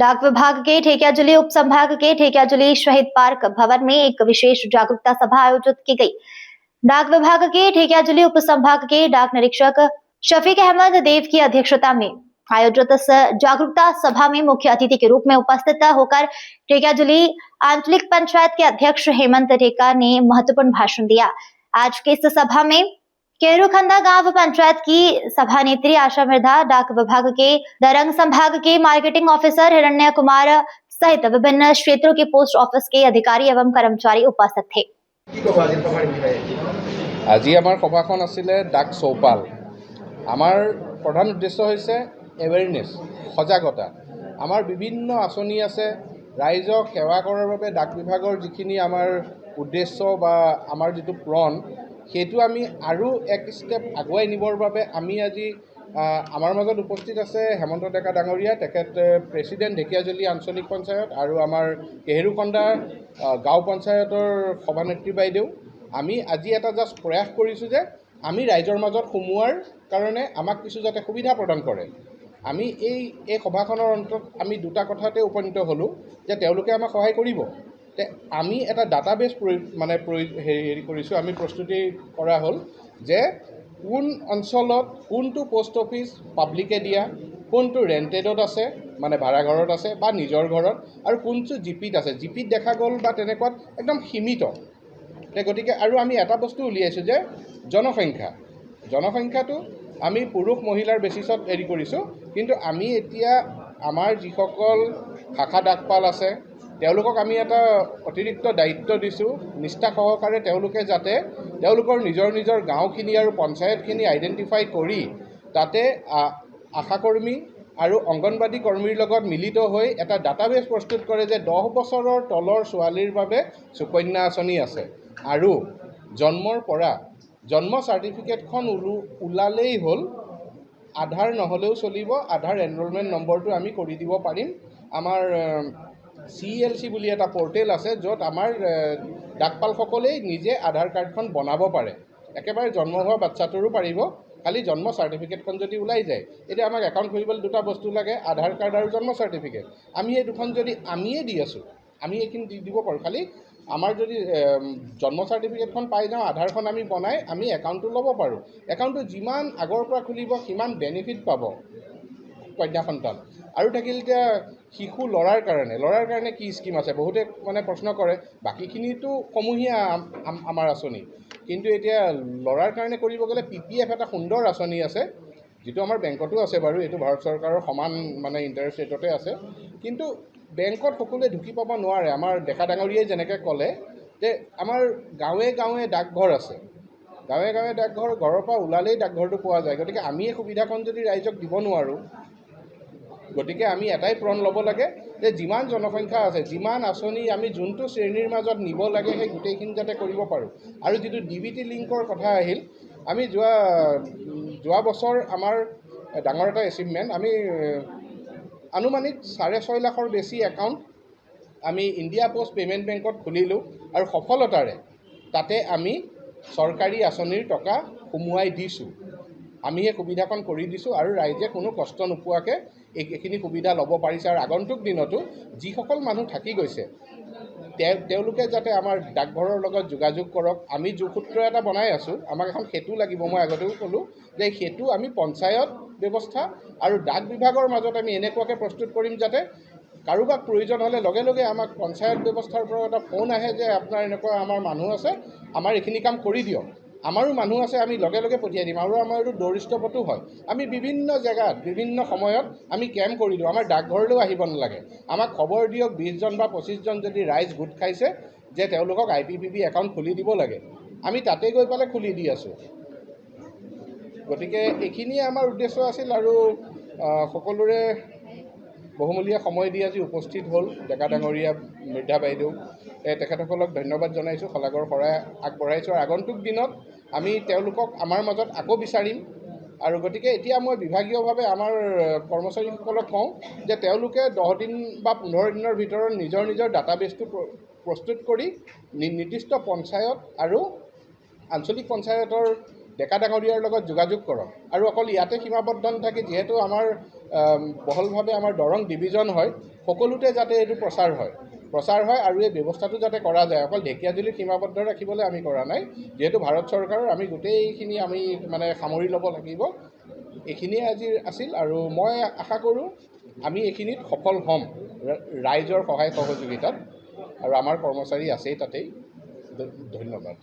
डाक विभाग के ठेकियाजुली उप संभाग के ठेकियाजुली शहीद पार्क भवन में एक विशेष जागरूकता सभा आयोजित की गई। डाक विभाग के ठेकियाजुली उप संभाग के डाक निरीक्षक शफीक अहमद देव की अध्यक्षता में आयोजित इस जागरूकता सभा में मुख्य अतिथि के रूप में उपस्थित होकर ठेकियाजुली आंचलिक पंचायत के अध्यक्ष हेमंत टेका ने महत्वपूर्ण भाषण दिया। आज के इस सभा में केरूखंदा गांव पंचायत की सभानेत्री आशा मिर्धा, डाक विभाग के दरंग संभाग के मार्केटिंग ऑफिसर हिरण्य कुमार सहित विभिन्न क्षेत्रों के पोस्ट ऑफिस के अधिकारी एवं कर्मचारी उपस्थित थे। আজি আমাৰ সভাখন আছিলে ডাক চৌপাল। আমাৰ প্ৰধান উদ্দেশ্য হৈছে এৱেৰনেছ, সজাগতা। আমাৰ বিভিন্ন আঁচনি আছে, ৰাইজক সেৱা কৰাৰ বাবে ডাক বিভাগৰ যিখিনি আমাৰ উদ্দেশ্য বা আমাৰ যিটো প্ରଣ, সেইটো আমি আৰু এক ষ্টেপ আগুৱাই নিবৰ বাবে আমি আজি আমাৰ মাজত উপস্থিত আছে হেমন্ত ডেকা ডাঙৰীয়া, তেখেত প্ৰেচিডেণ্ট ঢেকিয়াজুলি আঞ্চলিক পঞ্চায়ত, আৰু আমাৰ কেহেৰুকন্দা গাঁও পঞ্চায়তৰ সভানেত্ৰী বাইদেউ। আমি আজি এটা জাষ্ট প্ৰয়াস কৰিছোঁ যে আমি ৰাইজৰ মাজত সোমোৱাৰ কাৰণে আমাক কিছু যাতে সুবিধা প্ৰদান কৰে। আমি এই সভাখনৰ অন্তত আমি দুটা কথাতে উপনীত হ'লোঁ যে তেওঁলোকে আমাক সহায় কৰিব। তে আমি এটা ডাটাবেছ হেৰি কৰিছোঁ, আমি প্ৰস্তুতি কৰা হ'ল যে কোন অঞ্চলত কোনটো পোষ্ট অফিচ পাব্লিকে দিয়া, কোনটো ৰেণ্টেডত আছে মানে ভাড়াঘৰত আছে বা নিজৰ ঘৰত, আৰু কোনটো জিপিত আছে। জিপিত দেখা গ'ল বা তেনেকুৱাত একদম সীমিত। গতিকে আৰু আমি এটা বস্তু উলিয়াইছোঁ যে জনসংখ্যাটো আমি পুৰুষ মহিলাৰ বেচিছত হেৰি কৰিছোঁ, কিন্তু আমি এতিয়া আমাৰ যিসকল শাখা ডাকপাল আছে তেওঁলোকক আমি এটা অতিৰিক্ত দায়িত্ব দিছোঁ, নিষ্ঠা সহকাৰে তেওঁলোকে যাতে তেওঁলোকৰ নিজৰ গাঁওখিনি আৰু পঞ্চায়তখিনি আইডেণ্টিফাই কৰি তাতে আশাকৰ্মী আৰু অংগনবাদী কৰ্মীৰ লগত মিলিত হৈ এটা ডাটাবেছ প্ৰস্তুত কৰে যে 10 বছৰৰ তলৰ ছোৱালীৰ বাবে সুকন্যা আঁচনি আছে, আৰু জন্মৰ পৰা জন্ম চাৰ্টিফিকেটখন ওলালেই হ'ল, আধাৰ নহ'লেও চলিব, আধাৰ এনৰোলমেণ্ট নম্বৰটো আমি কৰি দিব পাৰিম। আমাৰ CLC বুলি এটা পৰ্টেল আছে য'ত আমাৰ ডাকপালসকলেই নিজে আধাৰ কাৰ্ডখন বনাব পাৰে। একেবাৰে জন্ম হোৱা বাচ্চাটোৰো পাৰিব, খালি জন্ম চাৰ্টিফিকেটখন যদি ওলাই যায়। এতিয়া আমাক একাউণ্ট খুলিবলৈ দুটা বস্তু লাগে, আধাৰ কাৰ্ড আৰু জন্ম চাৰ্টিফিকেট। আমি এই দুখন যদি আমিয়ে দি আছোঁ, আমি এইখিনি দিব পাৰোঁ। খালি আমাৰ যদি জন্ম চাৰ্টিফিকেটখন পাই যাওঁ, আধাৰখন আমি বনাই আমি একাউণ্টটো ল'ব পাৰোঁ। একাউণ্টটো যিমান আগৰ পৰা খুলিব সিমান বেনিফিট পাব কন্যা সন্তান। আৰু থাকিল এতিয়া শিশু ল'ৰাৰ কাৰণে কি স্কিম আছে, বহুতে প্ৰশ্ন কৰে। বাকীখিনিতো সমূহীয়া আমাৰ আঁচনি, কিন্তু এতিয়া ল'ৰাৰ কাৰণে কৰিব গ'লে PPF এটা সুন্দৰ আঁচনি আছে, যিটো আমাৰ বেংকতো আছে বাৰু। এইটো ভাৰত চৰকাৰৰ সমান ইণ্টাৰেষ্ট ৰেটতে আছে, কিন্তু বেংকত সকলোৱে ঢুকি পাব নোৱাৰে। আমাৰ ডেকা ডাঙৰীয়াই যেনেকৈ ক'লে যে আমাৰ গাঁৱে গাঁৱে ডাকঘৰ আছে, গাঁৱে গাঁৱে ডাকঘৰ, ঘৰৰ পৰা ওলালেই ডাকঘৰটো পোৱা যায়। গতিকে আমি এই সুবিধাকণ যদি ৰাইজক দিব নোৱাৰোঁ, গতিকে আমি এটাই প্ৰণ ল'ব লাগে যে যিমান জনসংখ্যা আছে, যিমান আঁচনি আমি যোনটো শ্ৰেণীৰ মাজত নিব লাগে সেই গোটেইখিনি যাতে কৰিব পাৰোঁ। আৰু যিটো DBT লিংকৰ কথা আহিল, আমি যোৱা বছৰ আমাৰ ডাঙৰ এটা এচিভমেণ্ট, আমি আনুমানিক 6.5 লাখৰ বেছি একাউণ্ট আমি ইণ্ডিয়া পোষ্ট পে'মেণ্ট বেংকত খুলিলোঁ, আৰু সফলতাৰে তাতে আমি চৰকাৰী আঁচনিৰ টকা সোমোৱাই দিছোঁ। আমি সেই সুবিধাকণ কৰি দিছোঁ, আৰু ৰাইজে কোনো কষ্ট নোপোৱাকৈ এইখিনি সুবিধা ল'ব পাৰিছে। আৰু আগন্তুক দিনতো যিসকল মানুহ থাকি গৈছে তেওঁলোকে যাতে আমাৰ ডাকঘৰৰ লগত যোগাযোগ কৰক। আমি যোগসূত্ৰ এটা বনাই আছোঁ, আমাক এখন সেতু লাগিব। মই আগতেও ক'লোঁ যে সেতু আমি পঞ্চায়ত ব্যৱস্থা আৰু ডাক বিভাগৰ মাজত আমি এনেকুৱাকৈ প্ৰস্তুত কৰিম যাতে কাৰোবাক প্ৰয়োজন হ'লে লগে লগে আমাক পঞ্চায়ত ব্যৱস্থাৰ পৰা এটা ফোন আহে যে আপোনাৰ এনেকুৱা আমাৰ মানুহ আছে, আমাৰ এইখিনি কাম কৰি দিয়ক। আমাৰো মানুহ আছে, আমি লগে লগে পঠিয়াই দিম। আৰু আমাৰ এইটো দৌৰিষ্টপতো হয়, আমি বিভিন্ন জেগাত বিভিন্ন সময়ত আমি কেম্প কৰি দিওঁ। আমাৰ ডাকঘৰলৈও আহিব নালাগে, আমাক খবৰ দিয়ক 20 জন বা 25 জন যদি ৰাইজ গোট খাইছে যে তেওঁলোকক IPPB একাউণ্ট খুলি দিব লাগে, আমি তাতে গৈ পেলাই খুলি দি আছোঁ। গতিকে এইখিনিয়ে আমাৰ উদ্দেশ্য আছিল, আৰু সকলোৰে বহুমূলীয়া সময় দি আজি উপস্থিত হ'ল ডেকা ডাঙৰীয়া মৃধা বাইদেউ, তেখেতসকলক ধন্যবাদ জনাইছোঁ, শলাগৰ শৰাই আগবঢ়াইছোঁ। আৰু আগন্তুক দিনত আমি তেওঁলোকক আমাৰ মাজত আকৌ বিচাৰিম। আৰু গতিকে এতিয়া মই বিভাগীয়ভাৱে আমাৰ কৰ্মচাৰীসকলক কওঁ যে তেওঁলোকে 10 দিন বা 15 দিনৰ ভিতৰত নিজৰ ডাটাবেছটো প্ৰস্তুত কৰি নিৰ্দিষ্ট পঞ্চায়ত আৰু আঞ্চলিক পঞ্চায়তৰ ডেকা ডাঙৰীয়াৰ লগত যোগাযোগ কৰক। আৰু অকল ইয়াতে সীমাবদ্ধ নাথাকি, যিহেতু আমাৰ বহলভাৱে আমাৰ দৰং ডিভিজন হয় সকলোতে যাতে এইটো প্ৰচাৰ হয় আৰু এই ব্যৱস্থাটো যাতে কৰা যায়। অকল ঢেকীয়াজুলিত সীমাবদ্ধ ৰাখিবলৈ আমি কৰা নাই, যিহেতু ভাৰত চৰকাৰৰ আমি গোটেইখিনি আমি মানে সামৰি ল'ব লাগিব। এইখিনিয়ে আজি আছিল আৰু মই আশা কৰোঁ আমি এইখিনিত সফল হ'ম ৰাইজৰ সহায় সহযোগিতাত, আৰু আমাৰ কৰ্মচাৰী আছেই তাতেই। ধন্যবাদ।